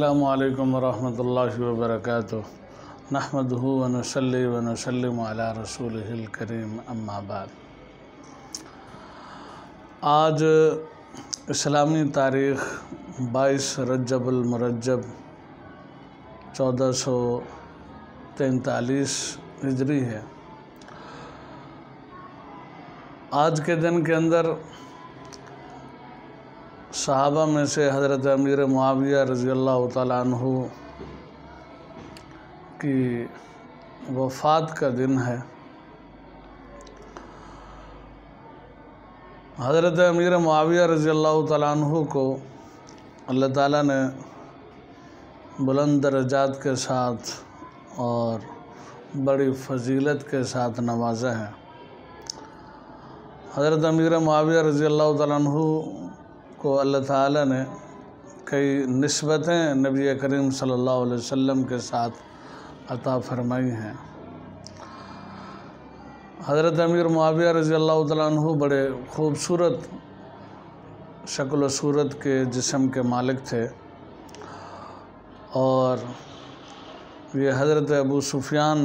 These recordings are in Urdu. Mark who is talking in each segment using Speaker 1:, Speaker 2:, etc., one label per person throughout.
Speaker 1: السلام علیکم ورحمۃ اللہ وبرکاتہ نحمدہ ونصلی ونسلم علی رسولہ الکریم اما بعد۔ آج اسلامی تاریخ 22 رجب المرجب 1443 ہجری ہے۔ آج کے دن کے اندر صحابہ میں سے حضرت امیر معاویہ رضی اللہ تعالیٰ عنہ کی وفات کا دن ہے۔ حضرت امیر معاویہ رضی اللہ تعالیٰ عنہ کو اللہ تعالیٰ نے بلند درجات کے ساتھ اور بڑی فضیلت کے ساتھ نوازا ہے۔ حضرت امیر معاویہ رضی اللہ تعالیٰ عنہ کو اللہ تعالیٰ نے کئی نسبتیں نبی کریم صلی اللہ علیہ وسلم کے ساتھ عطا فرمائی ہیں۔ حضرت امیر معاویہ رضی اللہ تعالیٰ عنہ بڑے خوبصورت شکل و صورت کے جسم کے مالک تھے، اور یہ حضرت ابو سفیان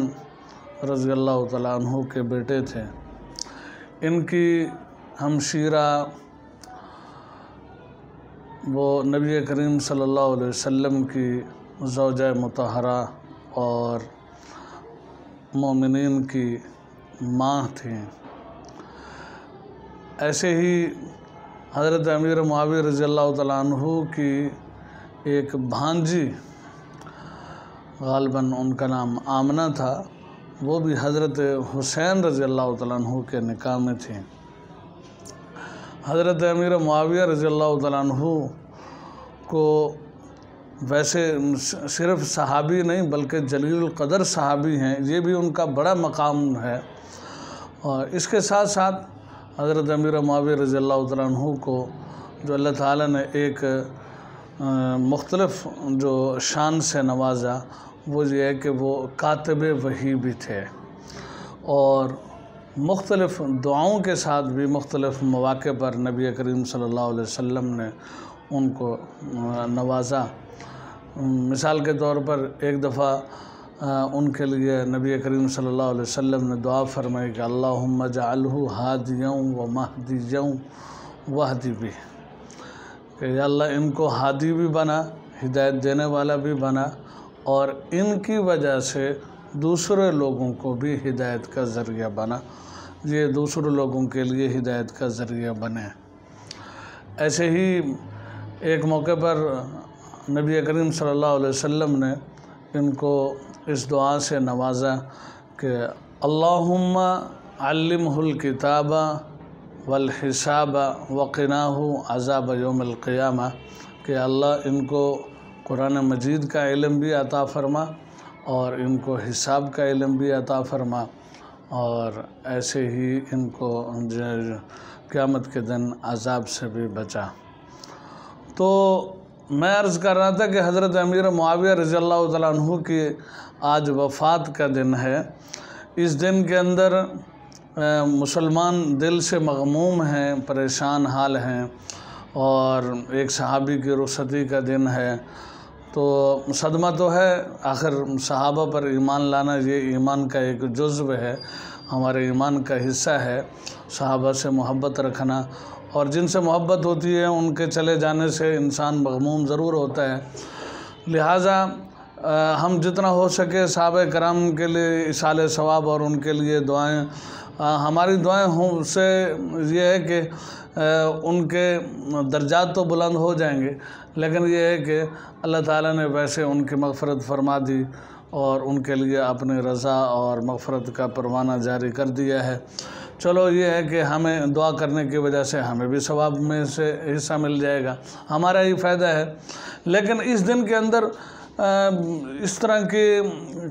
Speaker 1: رضی اللہ تعالیٰ عنہ کے بیٹے تھے۔ ان کی ہمشیرہ وہ نبی کریم صلی اللہ علیہ وسلم کی زوجہ مطہرہ اور مومنین کی ماں تھیں۔ ایسے ہی حضرت امیر معاویہ رضی اللہ تعالیٰ عنہ کی ایک بھانجی، غالباً ان کا نام آمنہ تھا، وہ بھی حضرت حسین رضی اللہ تعالیٰ عنہ کے نکاح میں تھیں۔ حضرت امیر معاویہ رضی اللہ تعالیٰ عنہ کو ویسے صرف صحابی نہیں بلکہ جلیل القدر صحابی ہیں، یہ بھی ان کا بڑا مقام ہے۔ اور اس کے ساتھ ساتھ حضرت امیر معاویہ رضی اللہ تعالیٰ عنہ کو جو اللہ تعالیٰ نے ایک مختلف جو شان سے نوازا، وہ یہ ہے کہ وہ کاتب وحی بھی تھے، اور مختلف دعاؤں کے ساتھ بھی مختلف مواقع پر نبی کریم صلی اللہ علیہ وسلم نے ان کو نوازا۔ مثال کے طور پر ایک دفعہ ان کے لیے نبی کریم صلی اللہ علیہ وسلم نے دعا فرمائی کہ اللہم اجعلہ ہادیاں و مہدیاں واہدی بھی، کہ یا اللہ ان کو ہادی بھی بنا، ہدایت دینے والا بھی بنا، اور ان کی وجہ سے دوسرے لوگوں کو بھی ہدایت کا ذریعہ بنا، یہ دوسرے لوگوں کے لیے ہدایت کا ذریعہ بنے۔ ایسے ہی ایک موقع پر نبی کریم صلی اللہ علیہ وسلم نے ان کو اس دعا سے نوازا کہ اللہم علمہ الکتاب والحساب وقناہ عذاب یوم القیامہ، کہ اللہ ان کو قرآن مجید کا علم بھی عطا فرما اور ان کو حساب کا علم بھی عطا فرما، اور ایسے ہی ان کو قیامت کے دن عذاب سے بھی بچا۔ تو میں عرض کر رہا تھا کہ حضرت امیر معاویہ رضی اللہ تعالیٰ عنہ کی آج وفات کا دن ہے۔ اس دن کے اندر مسلمان دل سے مغموم ہیں، پریشان حال ہیں، اور ایک صحابی کی رخصتی کا دن ہے۔ تو صدمہ تو ہے، آخر صحابہ پر ایمان لانا یہ ایمان کا ایک جزو ہے، ہمارے ایمان کا حصہ ہے، صحابہ سے محبت رکھنا، اور جن سے محبت ہوتی ہے ان کے چلے جانے سے انسان مغموم ضرور ہوتا ہے۔ لہٰذا ہم جتنا ہو سکے صحابہ کرام کے لیے ایصال ثواب اور ان کے لیے دعائیں، ہماری دعائیں سے یہ ہے کہ ان کے درجات تو بلند ہو جائیں گے، لیکن یہ ہے کہ اللہ تعالیٰ نے ویسے ان کی مغفرت فرما دی اور ان کے لیے اپنی رضا اور مغفرت کا پروانہ جاری کر دیا ہے۔ چلو یہ ہے کہ ہمیں دعا کرنے کی وجہ سے ہمیں بھی ثواب میں سے حصہ مل جائے گا، ہمارا ہی فائدہ ہے۔ لیکن اس دن کے اندر اس طرح کی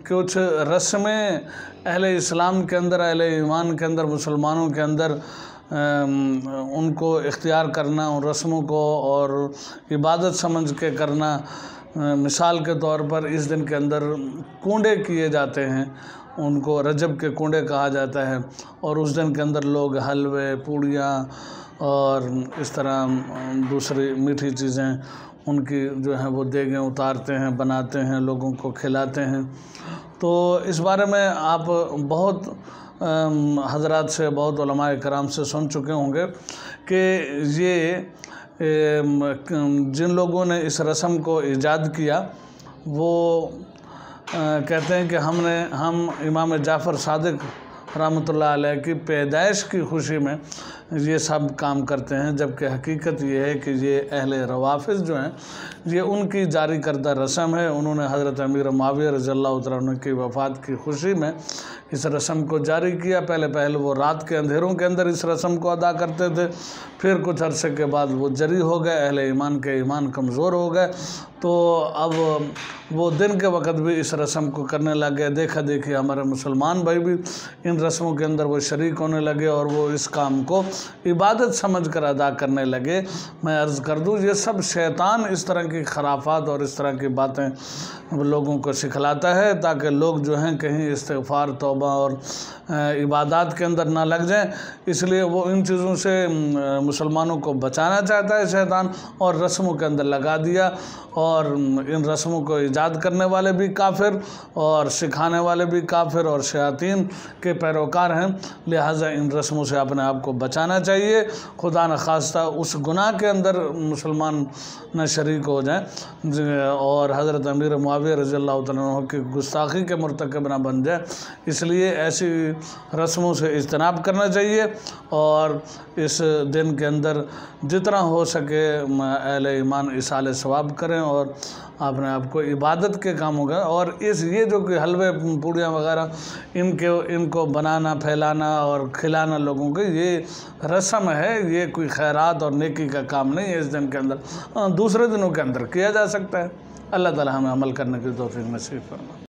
Speaker 1: کچھ رسمیں اہل اسلام کے اندر، اہل ایمان کے اندر، مسلمانوں کے اندر ان کو اختیار کرنا، ان رسموں کو اور عبادت سمجھ کے کرنا۔ مثال کے طور پر اس دن کے اندر کنڈے کیے جاتے ہیں، ان کو رجب کے کنڈے کہا جاتا ہے، اور اس دن کے اندر لوگ حلوے، پوڑیاں اور اس طرح دوسری میٹھی چیزیں ان کی جو ہیں وہ دیگیں اتارتے ہیں، بناتے ہیں، لوگوں کو کھلاتے ہیں۔ تو اس بارے میں آپ بہت حضرات سے، بہت علماء کرام سے سن چکے ہوں گے کہ یہ جن لوگوں نے اس رسم کو ایجاد کیا وہ کہتے ہیں کہ ہم امام جعفر صادق رحمۃ اللہ علیہ کی پیدائش کی خوشی میں یہ سب کام کرتے ہیں، جبکہ حقیقت یہ ہے کہ یہ اہل روافض جو ہیں یہ ان کی جاری کردہ رسم ہے۔ انہوں نے حضرت امیر معاویہ رضی اللہ تعالیٰ عنہ کی وفات کی خوشی میں اس رسم کو جاری کیا۔ پہلے وہ رات کے اندھیروں کے اندر اس رسم کو ادا کرتے تھے، پھر کچھ عرصے کے بعد وہ جری ہو گئے، اہل ایمان کے ایمان کمزور ہو گئے، تو اب وہ دن کے وقت بھی اس رسم کو کرنے لگے۔ دیکھا دیکھی ہمارے مسلمان بھائی بھی ان رسموں کے اندر وہ شریک ہونے لگے اور وہ اس کام کو عبادت سمجھ کر ادا کرنے لگے۔ میں عرض کر دوں یہ سب شیطان اس طرح کی خرافات اور اس طرح کی باتیں لوگوں کو سکھلاتا ہے تاکہ لوگ جو ہیں کہیں استغفار، توبہ اور عبادات کے اندر نہ لگ جائیں، اس لیے وہ ان چیزوں سے مسلمانوں کو بچانا چاہتا ہے شیطان، اور رسموں کے اندر لگا دیا، اور ان رسموں کو ایجاد کرنے والے بھی کافر اور سکھانے والے بھی کافر اور شیاطین کے پیروکار ہیں، لہٰذا ان رسموں سے اپنے آپ کو بچانا چاہیے، خدا نخواستہ اس گناہ کے اندر مسلمان نہ شریک ہو جائیں اور حضرت امیر معاویہ رضی اللہ تعالیٰ عنہ کی گستاخی کے مرتکب نہ بن جائے۔ اس لیے ایسی رسموں سے اجتناب کرنا چاہیے اور اس دن کے اندر جتنا ہو سکے اہل ایمان اصالِ ثواب کریں اور اپنے آپ کو عبادت کے کاموں کا، اور یہ جو کہ حلوے پوڑیاں وغیرہ ان کو بنانا، پھیلانا اور کھلانا لوگوں کو، یہ رسم ہے، یہ کوئی خیرات اور نیکی کا کام نہیں ہے اس دن کے اندر، دوسرے دنوں کے اندر کیا جا سکتا ہے۔ اللہ تعالی ہمیں عمل کرنے کی توفیق نصیب فرمائے۔